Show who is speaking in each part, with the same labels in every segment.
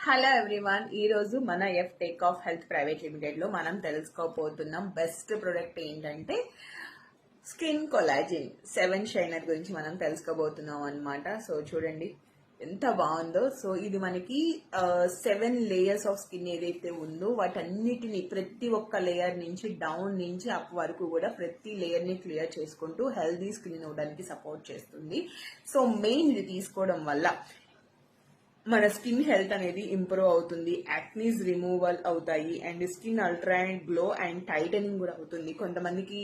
Speaker 1: Hello everyone, ఈ రోజు మన F take off health private limited లో మనం తెలుసుకోబోతున్నాం బెస్ట్ ప్రొడక్ట్ ఏంటంటే స్కిన్ కొలాజిన్ 7 షైనర్ గురించి మనం తెలుసుకోబోతున్నాం అన్నమాట. సో చూడండి ఎంత బాగుందో. సో ఇది మనకి 7 లేయర్స్ ఆఫ్ స్కిన్ ఏదైతే ఉందో వాటన్నిటిని ప్రతి ఒక్క లేయర్ నుంచి డౌన్ నుంచి అప్ వరకు కూడా ప్రతి లేయర్ ని క్లియర్ చేసుకుంటూ హెల్దీ స్కిన్ ఇవ్వడానికి సపోర్ట్ చేస్తుంది. సో మెయిన్ ఇది తీసుకోవడం వల్ల మన స్కిన్ హెల్త్ అనేది ఇంప్రూవ్ అవుతుంది, యాక్నీస్ రిమూవల్ అవుతాయి, అండ్ స్కిన్ అల్ట్రాండ్ గ్లో అండ్ టైటనింగ్ కూడా అవుతుంది. కొంతమందికి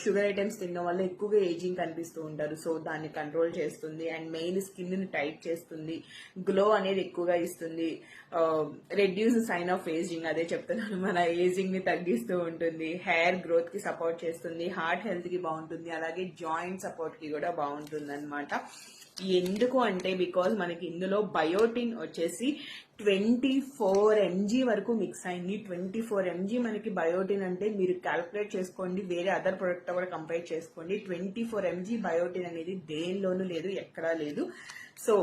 Speaker 1: షుగర్ ఐటమ్స్ తినడం వల్ల ఎక్కువగా ఏజింగ్ కనిపిస్తూ ఉంటారు. సో దాన్ని కంట్రోల్ చేస్తుంది అండ్ మెయిన్ స్కిన్ ని టైట్ చేస్తుంది, గ్లో అనేది ఎక్కువగా ఇస్తుంది, రెడ్యూస్ సైన్ ఆఫ్ ఏజింగ్, అదే చెప్తున్నాను, మన ఏజింగ్ ని తగ్గిస్తూ ఉంటుంది, హెయిర్ గ్రోత్ కి సపోర్ట్ చేస్తుంది, హార్ట్ హెల్త్ కి బాగుంటుంది, అలాగే జాయింట్ సపోర్ట్ కి కూడా బాగుంటుంది అనమాట. ఎందుకు అంటే బికాజ్ మనకి ఇందులో బయోటిన్ వచ్చేసి 24 mg వరకు మిక్స్ అయింది. 24 mg మనకి బయోటిన్ అంటే మీరు క్యాల్కులేట్ చేసుకోండి, వేరే అదర్ ప్రొడక్ట్ కూడా కంపేర్ చేసుకోండి. 24 mg బయోటిన్ అనేది దేనిలోనూ లేదు, ఎక్కడా లేదు. సో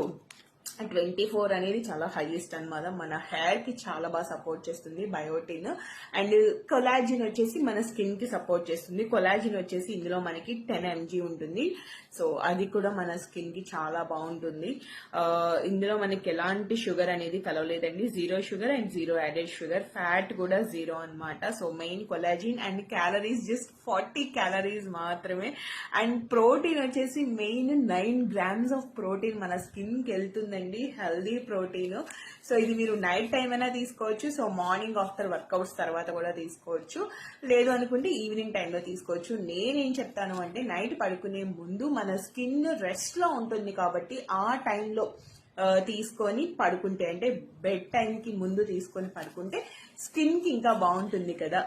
Speaker 1: 24 అనేది చాలా హైయెస్ట్ అనమాట. మన హెయిర్ కి చాలా బాగా సపోర్ట్ చేస్తుంది బయోటిన్. అండ్ కొలాజిన్ వచ్చేసి మన స్కిన్ కి సపోర్ట్ చేస్తుంది. కొలాజిన్ వచ్చేసి ఇందులో మనకి 10 mg ఉంటుంది. సో అది కూడా మన స్కిన్ కి చాలా బాగుంటుంది. ఇందులో మనకి ఎలాంటి షుగర్ అనేది కలవలేదండి, 0 sugar and 0 added sugar, fat కూడా 0 అనమాట. So main collagen and calories just 40 calories మాత్రమే. అండ్ ప్రోటీన్ వచ్చేసి మెయిన్ 9 grams ఆఫ్ ప్రోటీన్ మన స్కిన్ కి వెళ్తుందండి, హెల్దీ ప్రోటీన్. సో ఇది మీరు నైట్ టైం అయినా తీసుకోవచ్చు, సో మార్నింగ్ ఆఫ్టర్ వర్కౌట్స్ తర్వాత కూడా తీసుకోవచ్చు, లేదు అనుకుంటే ఈవినింగ్ టైంలో తీసుకోవచ్చు. నేనేం చెప్తాను అంటే నైట్ పడుకునే ముందు మన స్కిన్ రెస్ట్ లో ఉంటుంది కాబట్టి ఆ టైంలో తీసుకొని పడుకుంటే, అంటే బెడ్ టైం కి ముందు తీసుకొని పడుకుంటే స్కిన్ కి ఇంకా బాగుంటుంది కదా.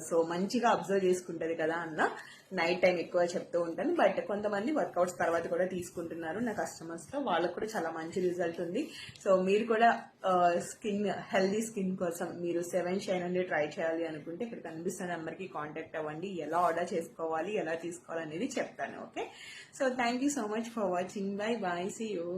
Speaker 1: సో మంచిగా అబ్జర్వ్ చేసుకుంటది కదా అన్న నైట్ టైం ఎక్కువ చెప్తూ ఉంటాను. బట్ కొంతమంది వర్కౌట్స్ తర్వాత కూడా తీసుకుంటున్నారు నా కస్టమర్స్ లో, వాళ్ళకు కూడా చాలా మంచి రిజల్ట్ ఉంది. సో మీరు కూడా స్కిన్ హెల్దీ స్కిన్ కోసం మీరు 7 షైన్ అనేది ట్రై చేయాలి అనుకుంటే ఇక్కడ కనిపిస్తున్న నెంబర్ కి కాంటాక్ట్ అవ్వండి. ఎలా ఆర్డర్ చేసుకోవాలి, ఎలా తీసుకోవాలి అనేది చెప్తాను. Okay, so thank you so much for watching. Bye bye, see you.